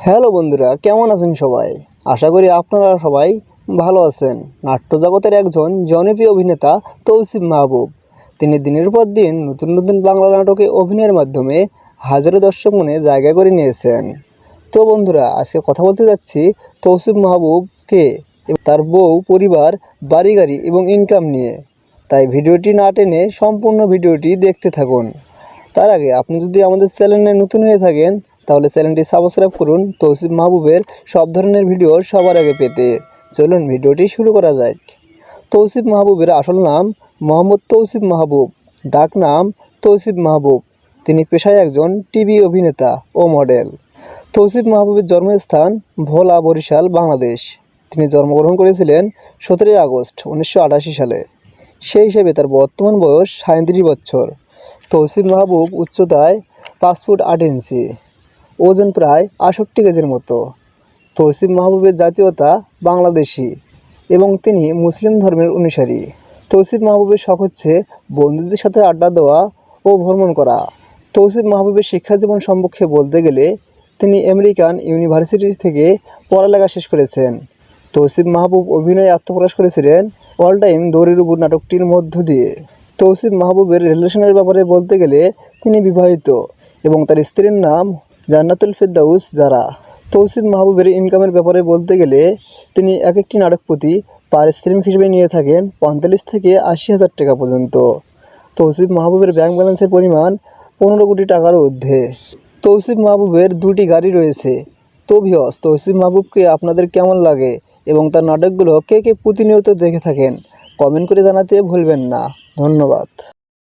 Hello বন্ধুরা, কেমন আছেন সবাই? আশা করি আপনারা সবাই ভালো আছেন। নাট্যজগতের একজন জনপ্রিয় অভিনেতা তৌসিফ মাহবুব। তিনি দিনের পর দিন নতুন নতুন বাংলা নাটকে অভিনয়ের মাধ্যমে হাজারো দর্শক মনে জায়গা করে নিয়েছেন। তো বন্ধুরা, আজকে কথা বলতে যাচ্ছি তৌসিফ মাহবুবকে এবং তার বউ, পরিবার, বাড়ি গাড়ি এবং ইনকাম নিয়ে। তাই ভিডিওটি না টেনে সম্পূর্ণ ভিডিওটি দেখতে থাকুন। তার আগে আপনি যদি আমাদের চ্যানেলে নতুন হয়ে থাকেন তাহলে চ্যানেলটি সাবস্ক্রাইব করুন তৌসিফ মাহবুবের সব ধরনের ভিডিও সবার আগে পেতে। চলুন ভিডিওটি শুরু করা যাক। তৌসিফ মাহবুবের আসল নাম মোহাম্মদ তৌসিফ মাহবুব, ডাক নাম তৌসিফ মাহবুব। তিনি পেশায় একজন টিভি অভিনেতা ও মডেল। তৌসিফ মাহবুবের জন্মস্থান ভোলা, বরিশাল, বাংলাদেশ। তিনি জন্মগ্রহণ করেছিলেন 17 আগস্ট 1988 সালে। সেই হিসেবে তার বর্তমান বয়স 37 বছর। তৌসিফ মাহবুব উচ্চতায় 5 ফুট 8 ইঞ্চি, ওজন প্রায় 68 কেজির মতো। তৌসিফ মাহবুবের জাতীয়তা বাংলাদেশি এবং তিনি মুসলিম ধর্মের অনুসারী। তৌসিফ মাহবুবের শখ হচ্ছে বন্ধুদের সাথে আড্ডা দেওয়া ও ভ্রমণ করা। তৌসিফ মাহবুবের শিক্ষা জীবন সম্পর্কে বলতে গেলে তিনি আমেরিকান ইউনিভার্সিটি থেকে পড়ালেখা শেষ করেছেন। তৌসিফ মাহবুব অভিনয়ে আত্মপ্রকাশ করেছিলেন অল টাইম দৌড়ের উপর নাটকটির মধ্য দিয়ে। তৌসিফ মাহবুবের রিলেশনের ব্যাপারে বলতে গেলে তিনি বিবাহিত এবং তার স্ত্রীর নাম জান্নাতুল ফেরদাউস জারা। তৌসিফ মাহবুবের ইনকামের ব্যাপারে বলতে গেলে তিনি এক একটি নাটক প্রতি পারিশ্রমিক হিসেবে নিয়ে থাকেন 45 থেকে 80 হাজার টাকা পর্যন্ত। তৌসিফ মাহবুবের ব্যাংক ব্যালেন্সের পরিমাণ 15 কোটি টাকার ঊর্ধ্বে। তৌসিফ মাহবুবের 2টি গাড়ি রয়েছে। তো ভিউয়ার্স, তৌসিফ মাহবুবকে আপনাদের কেমন লাগে এবং তার নাটকগুলো কে কে প্রতিনিয়ত দেখে থাকেন কমেন্ট করে জানাতে ভুলবেন না। ধন্যবাদ।